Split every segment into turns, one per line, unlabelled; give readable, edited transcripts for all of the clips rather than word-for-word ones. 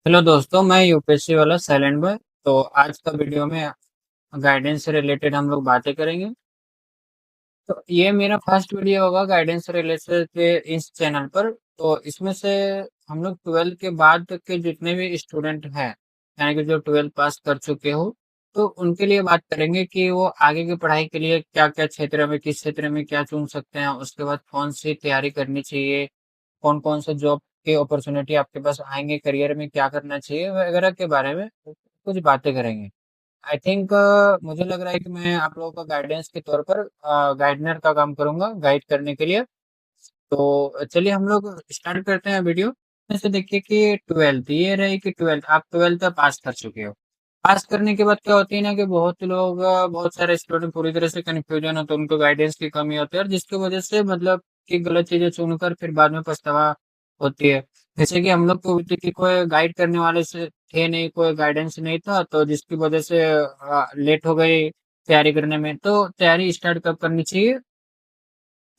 Hello दोस्तों, मैं UPSC वाला साइलेंट बॉय। तो आज का वीडियो में गाइडेंस से रिलेटेड हम लोग बातें करेंगे। तो ये मेरा फर्स्ट वीडियो होगा गाइडेंस से रिलेटेड के इस चैनल पर। तो इसमें से हम लोग 12th के बाद के जितने भी स्टूडेंट हैं, यानी कि जो 12th पास कर चुके हो, तो उनके लिए बात करेंगे कि वो आगे की पढ़ाई के लिए क्या क्या क्षेत्र में, किस क्षेत्र में क्या चुन सकते हैं, उसके बाद कौन सी तैयारी करनी चाहिए, कौन कौन से जॉब के अपॉर्चुनिटी आपके पास आएंगे, करियर में क्या करना चाहिए वगैरह के बारे में कुछ बातें करेंगे। आई थिंक मुझे लग रहा है कि मैं आप लोगों का गाइडेंस के तौर पर गाइडनर का काम करूंगा, गाइड करने के लिए। तो चलिए हम लोग स्टार्ट करते हैं वीडियो। जैसे देखिए कि ट्वेल्थ ये रही कि ट्वेल्थ आप ट्वेल्थ पास कर चुके हो। पास करने के बाद क्या होती है ना कि बहुत लोग बहुत सारे स्टूडेंट पूरी तरह से कंफ्यूजन होते हैं, उनको गाइडेंस की कमी होती है, और जिसकी वजह से मतलब कि गलत चीजें चुनकर फिर बाद में पछतावा होती है। जैसे कि हम लोग को होती कि कोई गाइड करने वाले से थे नहीं, कोई गाइडेंस नहीं था, तो जिसकी वजह से लेट हो गई तैयारी करने में। तो तैयारी स्टार्ट कब करनी चाहिए,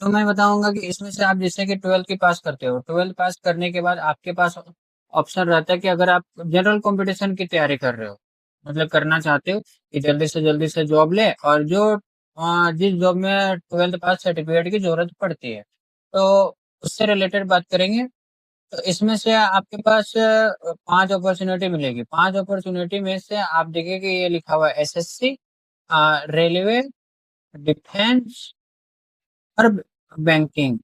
तो मैं बताऊंगा कि इसमें से आप जैसे कि ट्वेल्थ की पास करते हो, ट्वेल्थ पास करने के बाद आपके पास ऑप्शन रहता है कि अगर आप जनरल कंपटीशन की तैयारी कर रहे हो, मतलब करना चाहते हो कि जल्दी से जॉब ले, और जो जिस जॉब में ट्वेल्थ पास सर्टिफिकेट की जरूरत पड़ती है, तो उससे रिलेटेड बात करेंगे। तो इसमें से आपके पास 5 अपॉर्चुनिटी मिलेगी। 5 अपॉर्चुनिटी में से आप देखिए कि ये लिखा हुआ है एसएससी, रेलवे, डिफेंस और बैंकिंग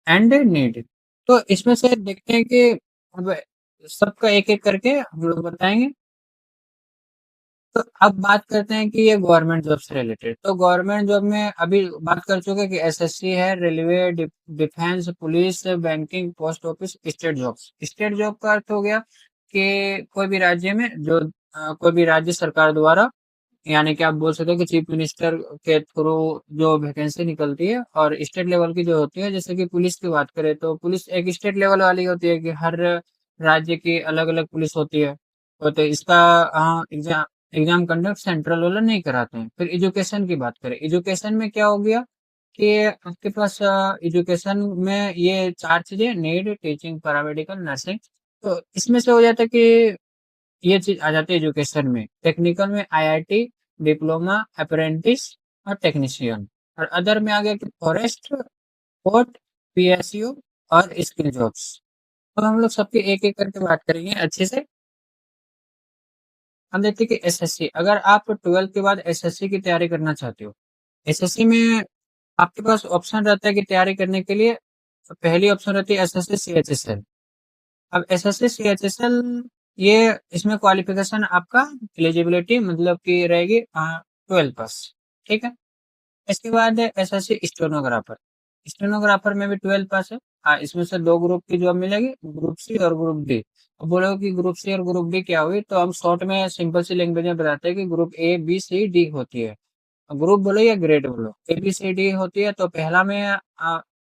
एंड नीड। तो इसमें से देखते हैं कि अब सबका एक एक करके हम लोग बताएंगे। तो अब बात करते हैं कि ये गवर्नमेंट जॉब से रिलेटेड। तो गवर्नमेंट जॉब में अभी बात कर चुके हैं कि एसएससी है, railway, defence, police, banking, post office, state jobs. State job का अर्थ हो गया कि कोई भी राज्य में जो कोई भी राज्य सरकार द्वारा, यानी कि आप बोल सकते हो कि चीफ मिनिस्टर के थ्रू जो वैकेंसी निकलती है। और स्टेट लेवल की जो होती है, जैसे कि पुलिस की बात करें तो पुलिस एक स्टेट लेवल वाली होती है कि हर राज्य की अलग अलग पुलिस होती है। तो इसका एग्जाम एग्जाम कंडक्ट सेंट्रल वाला नहीं कराते हैं। फिर एजुकेशन की बात करें, एजुकेशन में क्या हो गया कि आपके पास एजुकेशन में ये 4 चीजें, नीड, टीचिंग, पैरामेडिकल, नर्सिंग। तो इसमें से हो जाता है कि ये चीज आ जाती है एजुकेशन में। टेक्निकल में आईआईटी, डिप्लोमा, अप्रेंटिस और टेक्नीशियन। और अदर में आ गया कि फॉरेस्ट, पोर्ट, पीएसयू और स्किल जॉब्स। तो हम लोग सबके एक एक करके बात करेंगे अच्छे से। हम देखते हैं कि एसएससी, अगर आप ट्वेल्थ के बाद एसएससी की तैयारी करना चाहते हो, एसएससी में आपके पास ऑप्शन रहता है कि तैयारी करने के लिए। पहली ऑप्शन रहती है एसएससी सीएचएसएल। अब एसएससी सीएचएसएल, ये इसमें क्वालिफिकेशन आपका एलिजिबिलिटी मतलब कि रहेगी 12 पास। ठीक है। इसके बाद है एसएससी स्टेनोग्राफर। स्टेनोग्राफर में भी 12 पास है। हाँ, इसमें से दो ग्रुप की जॉब मिलेगी, ग्रुप सी और ग्रुप डी। अब बोलोगे कि ग्रुप सी और ग्रुप डी क्या हुई, तो हम शॉर्ट में सिंपल सी लैंग्वेज में बताते हैं कि group A B C D होती है। ग्रुप बोलो या ग्रेड बोलो, ए बी सी डी होती है। तो पहला में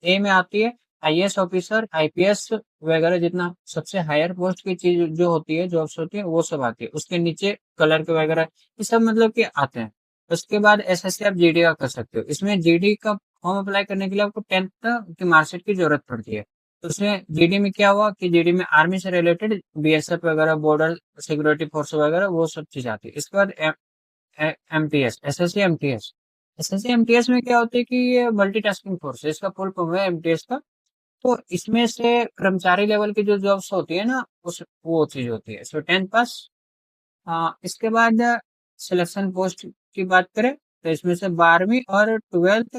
ए में आती है आईएएस ऑफिसर, आईपीएस वगैरह, जितना सबसे हायर पोस्ट की चीज जो होती है, जॉब्स होती है, वो सब आती है। उसके नीचे क्लर्क वगैरह ये सब मतलब कि आते हैं। उसके बाद एसएससी आप जीडी का कर सकते हो। इसमें जीडी का फॉर्म अप्लाई करने के लिए आपको 10th की मार्कशीट की जरूरत पड़ती है। तो उसमें जीडी में क्या हुआ कि जीडी में आर्मी से रिलेटेड बीएसएफ वगैरह, बॉर्डर सिक्योरिटी फोर्स वगैरह, वो सब चीज आती है। इसके बाद MTS, SSC MTS. SSC MTS में क्या होता है कि ये मल्टीटास्किंग फोर्स है, इसका फुल फॉर्म है एमटीएस का। तो इसमें से कर्मचारी लेवल की जो जॉब्स होती है ना, उस वो चीज होती है। सो 10th पास। इसके बाद सिलेक्शन पोस्ट की बात करें तो इसमें से 12वीं और ट्वेल्थ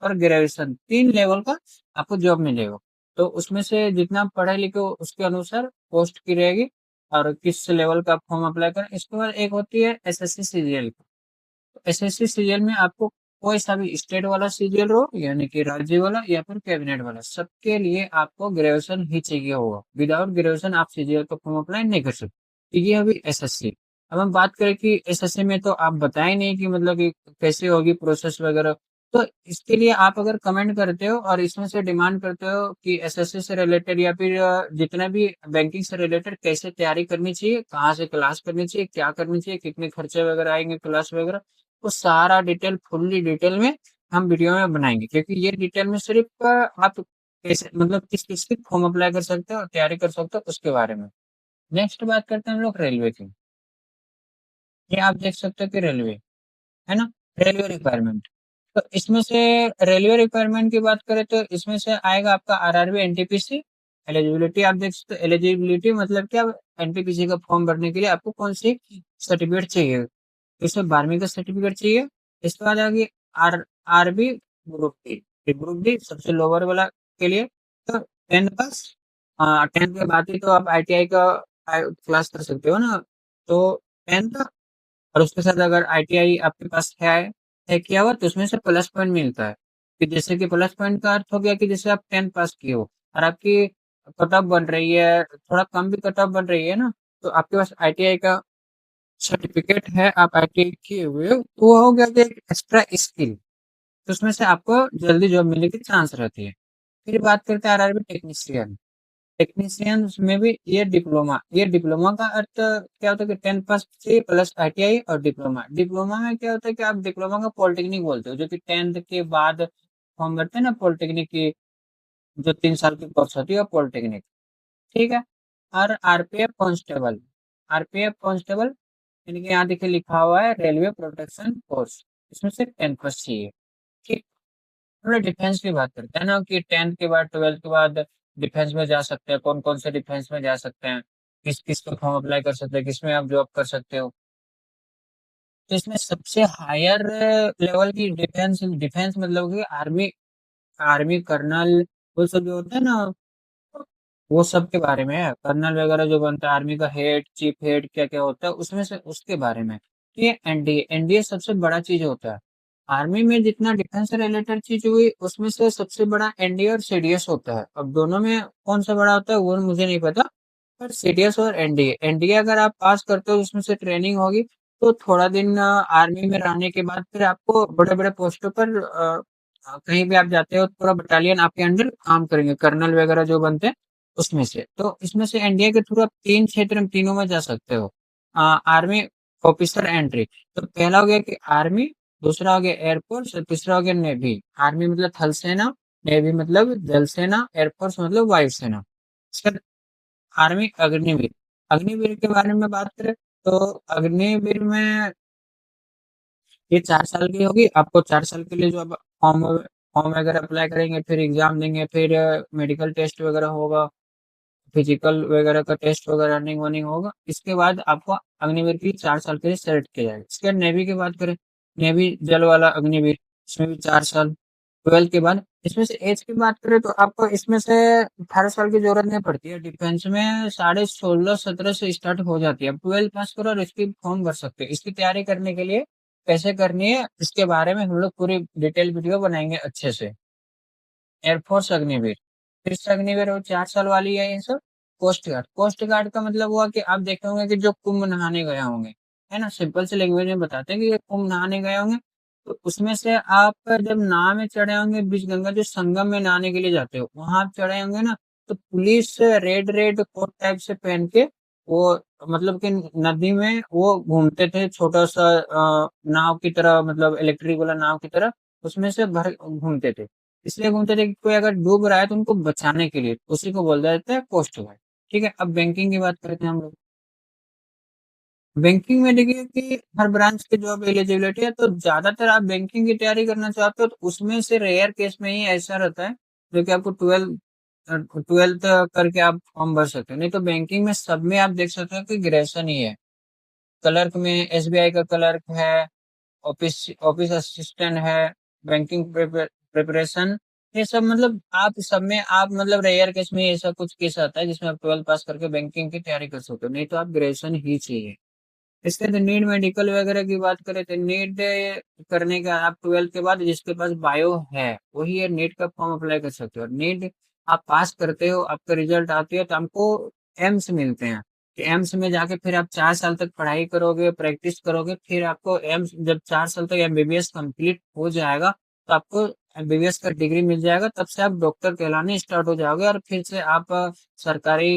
और ग्रेजुएशन, 3 लेवल का आपको जॉब मिलेगा। तो उसमें से जितना पढ़े लिखे हो उसके अनुसार पोस्ट की रहेगी, और किस लेवल का फॉर्म अप्लाई करें। इसके बाद एक होती है एसएससी सीजीएल। एसएससी सीजीएल में आपको कोई सा भी स्टेट वाला सीजीएल हो, यानी कि राज्य वाला या फिर कैबिनेट वाला, सबके लिए आपको ग्रेजुएशन ही चाहिए होगा। विदाउट ग्रेजुएशन आप सीजीएल का फॉर्म अप्लाई नहीं कर सकते। तो ये अभी एसएससी। अब हम बात करें कि एसएससी में तो आप बताए नहीं कि मतलब कि कैसे होगी प्रोसेस वगैरह। तो इसके लिए आप अगर कमेंट करते हो और इसमें से डिमांड करते हो कि एसएससी से रिलेटेड या फिर जितना भी बैंकिंग से रिलेटेड कैसे तैयारी करनी चाहिए, कहाँ से क्लास करनी चाहिए, क्या करनी चाहिए, कितने खर्चे वगैरह आएंगे क्लास वगैरह, वो सारा डिटेल, फुल्ली डिटेल में हम वीडियो में बनाएंगे। क्योंकि ये डिटेल में सिर्फ आप कैसे मतलब किस किस की फॉर्म अप्लाई कर सकते हो और तैयारी कर सकते हो उसके बारे में नेक्स्ट बात करते हैं हम लोग रेलवे की। ये आप देख सकते हो कि रेलवे है ना, रेलवे रिक्वायरमेंट। तो इसमें से रेलवे रिक्वायरमेंट की बात करें तो इसमें से आएगा आपका आरआरबी एनटीपीसी। एलिजिबिलिटी आप देख सकते हो, एलिजिबिलिटी मतलब क्या, एनटीपीसी का फॉर्म भरने के लिए आपको कौन सी सर्टिफिकेट चाहिए। इसमें 12वीं का सर्टिफिकेट चाहिए। इसके बाद आगे R RB group D. Group D सबसे लोअर वाला के लिए तो 10th पास। 10th के बाद ही तो आप आईटीआई का क्लास कर सकते हो ना। तो 10th और उसके साथ अगर आईटीआई आपके पास है किया हुआ तो उसमें से प्लस पॉइंट मिलता है। कि जैसे कि प्लस पॉइंट का अर्थ हो गया कि जैसे आप 10th पास किए हो और आपकी कट ऑफ बन रही है, थोड़ा कम भी कट ऑफ बन रही है ना, तो आपके पास आईटीआई का सर्टिफिकेट है, आप आईटीआई किए हुए हो, तो वो हो गया कि एक एक्स्ट्रा स्किल। तो उसमें से आपको जल्दी जॉब मिलने की चांस रहती है। फिर बात करते हैं आरआरबी टेक्नीशियन। टेक्नीशियन में भी ये डिप्लोमा का अर्थ क्या होता है कि 10th पास से प्लस आईटीआई और डिप्लोमा। डिप्लोमा में क्या होता है कि आप डिप्लोमा का पॉलिटेक्निक बोलते हो, जो कि 10th के बाद फॉर्म भरते हैं ना पॉलिटेक्निक की, जो 3 साल की कोर्स होती है पॉलिटेक्निक। ठीक है। और आरपीएफ कांस्टेबल। आरपीएफ कांस्टेबल यानी कि यहाँ देखिए लिखा हुआ है रेलवे प्रोटेक्शन फोर्स। इसमें से 10th पास चाहिए। ठीक। थोड़ा डिफेंस की बात करते हैं ना कि 10th के बाद 12th के बाद डिफेंस में जा सकते हैं, कौन कौन से डिफेंस में जा सकते हैं, किस किस को फॉर्म अप्लाई कर सकते हैं, किसमें आप जॉब कर सकते हो। तो इसमें सबसे हायर लेवल की डिफेंस डिफेंस मतलब कि आर्मी, आर्मी कर्नल, वो सब जो होता है ना, वो सब के बारे में है। कर्नल वगैरह जो बनता है, आर्मी का हेड, चीफ हेड क्या क्या होता है उसमें से उसके बारे में। तो ये एनडीए, एनडीए सबसे बड़ा चीज होता है। आर्मी में जितना डिफेंस से रिलेटेड चीज हुई उसमें से सबसे बड़ा एनडीए और सीडीएस होता है। अब दोनों में कौन सा बड़ा होता है वो मुझे नहीं पता, पर सीडीएस और एनडीए, एनडीए अगर आप पास करते हो उसमें से ट्रेनिंग होगी तो थोड़ा दिन आर्मी में रहने के बाद फिर आपको बड़े बड़े पोस्टों पर कहीं भी आप जाते हो पूरा बटालियन आपके अंडर काम करेंगे, कर्नल वगैरह जो बनते हैं उसमें से। तो इसमें से एनडीए के थ्रू आप 3 क्षेत्र में तीनों में जा सकते हो। Army officer entry. तो पहला हो गया कि आर्मी, दूसरा हो गया एयरफोर्स और तीसरा हो गया नेवी। आर्मी मतलब थल सेना, नेवी मतलब जल सेना, एयरफोर्स मतलब वायु सेना। इसके बाद आर्मी अग्निवीर। अग्निवीर के बारे में बात करें तो अग्निवीर में ये 4 साल की होगी। आपको 4 साल के लिए जो अब फॉर्म फॉर्म वगैरह अप्लाई करेंगे, फिर एग्जाम देंगे, फिर मेडिकल टेस्ट वगैरह होगा, फिजिकल वगैरह का टेस्ट वगैरह रनिंग वनिंग होगा। इसके बाद आपको अग्निवीर के लिए 4 साल के लिए सेलेक्ट किया जाएगा। इसके बाद नेवी की बात करें, नेवी जल वाला अग्निवीर, इसमें भी 4 साल। 12 के बाद इसमें से एज की बात करें तो आपको इसमें से 18 साल की जरूरत नहीं पड़ती है। डिफेंस में 16.5 17 से स्टार्ट हो जाती है। अब 12 पास करो और इसकी फॉर्म भर सकते हो। इसकी तैयारी करने के लिए कैसे करनी है इसके बारे में हम लोग पूरी डिटेल वीडियो बनाएंगे अच्छे से। एयरफोर्स अग्निवीर, फिर से अग्निवीर और 4 साल वाली है ये सब। कोस्ट गार्ड, कोस्ट गार्ड का मतलब हुआ कि आप देखे होंगे कि जो कुंभ नहाने गए होंगे, है ना, सिंपल से लैंग्वेज में बताते हैं कि ये कुंभ नहाने गए होंगे। तो उसमें से आप जब नाव में चढ़े होंगे बीच गंगा, जो संगम में नहाने के लिए जाते हो वहां आप चढ़े होंगे ना, तो police red red coat type से पहन के वो मतलब कि नदी में वो घूमते थे, छोटा सा नाव की तरह, मतलब इलेक्ट्रिक वाला नाव की तरह उसमें से भर घूमते थे। इसलिए घूमते थे कि कोई अगर डूब रहा है तो उनको बचाने के लिए, उसी को बोल जाता है कोस्ट गार्ड। ठीक है। अब बैंकिंग की बात करते हैं हम लोग। बैंकिंग में देखिए कि हर ब्रांच की जॉब एलिजिबिलिटी है, तो ज्यादातर आप बैंकिंग की तैयारी करना चाहते हो तो उसमें से रेयर केस में ही ऐसा रहता है जो कि आपको ट्वेल्थ करके आप फॉर्म भर सकते हो। नहीं तो बैंकिंग में सब में आप देख सकते हो कि ग्रेजुएशन ही है। क्लर्क में एसबीआई का क्लर्क है, ऑफिस ऑफिस असिस्टेंट है, बैंकिंग प्रिपरेशन, ये सब मतलब आप सब में आप मतलब रेयर केस में ऐसा कुछ केस आता है जिसमें आप 12 पास करके बैंकिंग की तैयारी कर सकते हो, नहीं तो आप ग्रेजुएशन ही चाहिए। इसके बाद नीट मेडिकल वगैरह की बात करें तो नीट करने का आप 12 के बाद जिसके पास बायो है वही है नीट का फॉर्म अप्लाई कर सकते हो। नीट आप पास करते हो, आपका रिजल्ट आती है तो हमको एम्स मिलते हैं। कि एम्स में जाके फिर आप 4 साल तक पढ़ाई करोगे, प्रैक्टिस करोगे, फिर आपको एम्स जब 4 साल तक एमबीबीएस कंप्लीट हो जाएगा तो आपको एमबीबीएस का डिग्री मिल जाएगा। तब से आप डॉक्टर कहलाने स्टार्ट हो जाओगे और फिर से आप सरकारी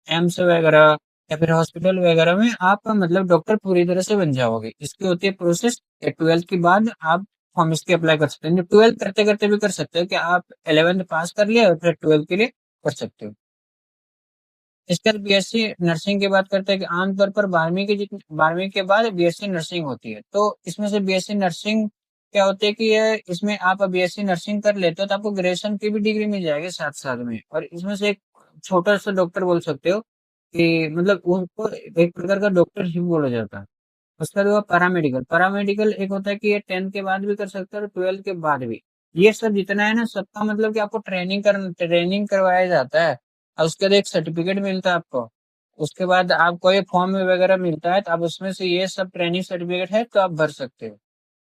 एम्स वगैरह या फिर हॉस्पिटल वगैरह में आप मतलब डॉक्टर पूरी तरह से बन जाओगे। इसकी होती है प्रोसेस। 12 के बाद आप फॉर्म इसके अप्लाई कर सकते हैं। 12 करते करते भी कर सकते हो कि आप 11th पास कर लिया और फिर 12 के लिए कर सकते हो। इसके बाद बीएससी नर्सिंग की बात करते हैं कि आमतौर पर 12वीं के बाद बीएससी नर्सिंग होती है। तो इसमें से बीएससी नर्सिंग क्या होती है कि ये इसमें आप बीएससी नर्सिंग कर लेते हो तो आपको ग्रेजुएशन की भी डिग्री मिल जाएगी साथ साथ में, और इसमें से एक छोटा सा डॉक्टर बोल सकते हो कि मतलब उनको एक प्रकार का डॉक्टर ही बोला जाता है। उसके बाद हुआ पैरामेडिकल। पैरामेडिकल एक होता है कि ये 10th के बाद भी कर सकते हो और 12th के बाद भी। ये सब जितना है ना, सबका मतलब कि आपको ट्रेनिंग करवाया जाता है और उसके बाद एक सर्टिफिकेट मिलता है आपको। उसके बाद आपको ये फॉर्म वगैरह मिलता है, तो आप उसमें से ये सब ट्रेनिंग सर्टिफिकेट है तो आप भर सकते हो।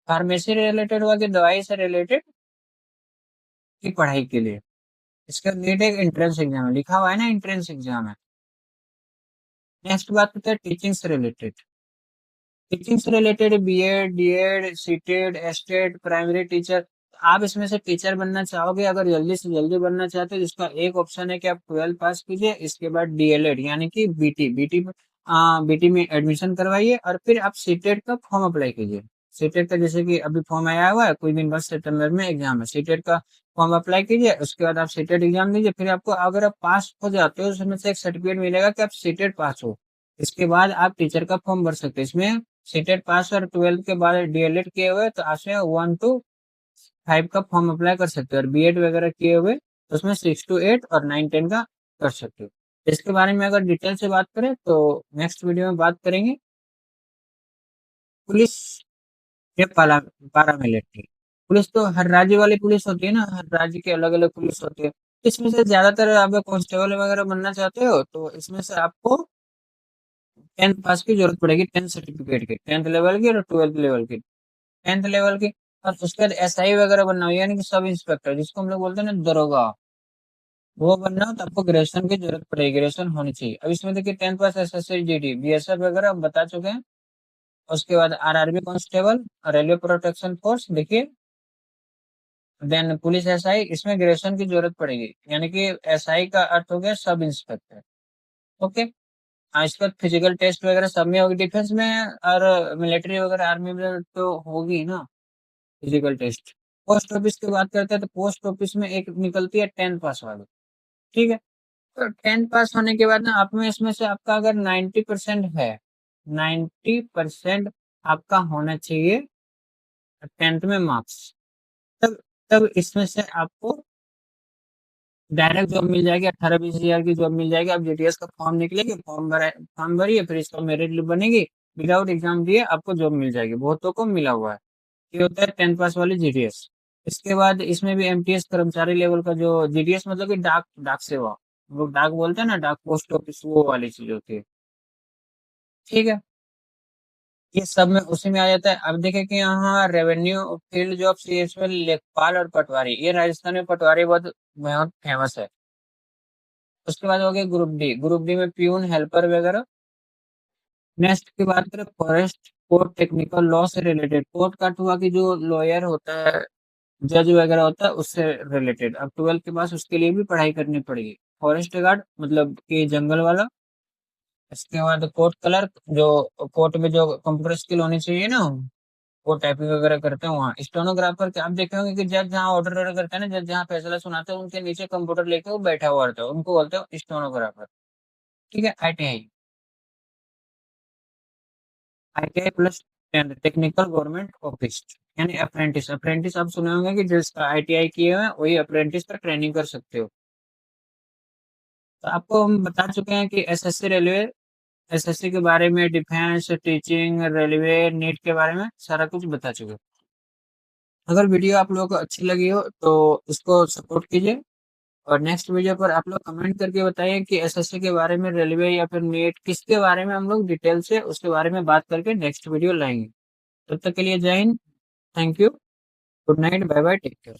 फार्मेसी रिलेटेड हुआ कि दवाई से रिलेटेड की पढ़ाई के लिए। इसका नीट एक एंट्रेंस एग्जाम है, लिखा हुआ है ना एंट्रेंस एग्जाम है। नेक्स्ट बात करते हैं टीचिंग से रिलेटेड। टीचिंग से related B Ed, D Ed, CTET, STET, primary teacher. आप इसमें से टीचर बनना चाहोगे, अगर जल्दी से जल्दी बनना चाहते हो, जिसका एक ऑप्शन है कि आप 12 पास कीजिए, इसके बाद डीएलएड यानी कि बीटी में एडमिशन करवाइए और फिर आप सीटेड का फॉर्म अप्लाई कीजिए। सीटेड का जैसे कि अभी फॉर्म आया हुआ है, कुछ दिन बाद सितंबर में एग्जाम है, सीटेड का फॉर्म अप्लाई कीजिए। उसके बाद आप सीटेड एग्जाम दीजिए, फिर आपको अगर आप पास हो जाते हो उसमें से एक सर्टिफिकेट मिलेगा कि आप सीटेड पास हो। इसके बाद आप टीचर का फॉर्म भर सकते हैं। इसमें सीटेट पास और 12th के बाद डीएलएड किए हुए तो आपसे 1 to 5 का फॉर्म अप्लाई कर सकते हो, और बीएड वगैरह किए हुए तो उसमें 6 to 8 और 9-10 का कर सकते हो। इसके बारे में अगर डिटेल से बात करें तो नेक्स्ट वीडियो में बात करेंगे। पुलिस या पारामिलिट्री। पुलिस तो हर राज्य वाली पुलिस होती है ना, हर राज्य की अलग अलग पुलिस होती है। इसमें से ज्यादातर आप कांस्टेबल वगैरह बनना चाहते हो तो इसमें से आपको 10th पास की जरूरत पड़ेगी, 10th सर्टिफिकेट की, 10th लेवल की और 12th लेवल की। 10th लेवल की। और उसके बाद एसआई वगैरह बनना हो यानी कि सब इंस्पेक्टर, जिसको हम लोग बोलते हैं ना दरोगा, वो बनना हो तो आपको ग्रेजुएशन की जरूरत पड़ेगी, ग्रेजुएशन होनी चाहिए। अब इसमें देखिए 10th पास एसएससी जीडी बीएसएफ वगैरह हम बता चुके हैं। उसके बाद RRB constable, railway protection force देखिए, देन पुलिस एसआई, इसमें ग्रेजुएशन की जरूरत पड़ेगी, यानी कि एसआई का अर्थ हो गया सब इंस्पेक्टर। ओके। हाँ, इसका फिजिकल टेस्ट वगैरह सब में होगी, डिफेंस में और मिलिट्री वगैरह आर्मी में तो होगी ना फिजिकल टेस्ट। पोस्ट ऑफिस की बात करते हैं तो पोस्ट ऑफिस में एक निकलती है 10th पास वाली। ठीक है। तो 10th पास होने के बाद ना आप में इसमें से आपका अगर 90% है, 90% आपका होना चाहिए 10th में मार्क्स, तब तब इसमें से आपको डायरेक्ट जॉब मिल जाएगी, 18-20 हजार की जॉब मिल जाएगी। आप जीटीएस का फॉर्म निकलेगी, फॉर्म भरिए, फिर इसका मेरिट लिस्ट बनेगी, विदाउट एग्जाम दिए आपको जॉब मिल जाएगी। बहुतों को मिला हुआ है। ये होता है 10th पास वाली जीडीएस। इसके बाद इसमें भी एमटीएस कर्मचारी लेवल का जो जीडीएस मतलब कि डाक डाक सेवा, लोग डाक बोलते हैं ना, डाक पोस्ट ऑफिस, वो वाली चीज होती है। ठीक है। ये सब में उसी में आ जाता है। अब देखें कि यहाँ रेवेन्यू फील्ड जॉब सीएसएल लेखपाल और पटवारी, ये राजस्थान में पटवारी बहुत बहुत फेमस है। उसके बाद हो गया ग्रुप डी। ग्रुप डी में प्यून, हेल्पर वगैरह। नेक्स्ट की बात करें फॉरेस्ट कोर्ट टेक्निकल लॉ से रिलेटेड, कोर्ट का हुआ कि जो लॉयर होता है, जज वगैरह होता है, उससे रिलेटेड। अब 12th के बाद उसके लिए भी पढ़ाई करनी पड़ेगी। फॉरेस्ट गार्ड मतलब कि जंगल वाला। इसके बाद कोर्ट क्लर्क, जो कोर्ट में जो कंप्यूटर स्किल होनी चाहिए ना, वो टाइपिंग वगैरह करते हैं वहाँ। स्टेनोग्राफर के आप देखे होंगे कि जज जहाँ ऑर्डर ऑर्डर करते हैं ना, जज जहाँ फैसला सुनाते हैं, उनके नीचे कंप्यूटर लेके वो बैठा हुआ रहता है, उनको बोलते हैं स्टेनोग्राफर। ठीक है। ITI, ITI plus technical government office, यानी अप्रेंटिस। अप्रेंटिस आप सुने होंगे कि जिसका आईटीआई किए हुए हैं वही अप्रेंटिस पर ट्रेनिंग कर सकते हो। तो आपको हम बता चुके हैं कि एसएससी रेलवे, एसएससी के बारे में, डिफेंस, टीचिंग, रेलवे, नीट के बारे में सारा कुछ बता चुके हैं। अगर वीडियो आप लोगों को अच्छी लगी हो तो इसको सपोर्ट कीजिए, और नेक्स्ट वीडियो पर आप लोग कमेंट करके बताइए कि एसएससी के बारे में, रेलवे या फिर नीट, किसके बारे में हम लोग डिटेल से उसके बारे में बात करके नेक्स्ट वीडियो लाएंगे। तब तक के लिए जय हिंद, thank you, good night, bye bye, take care.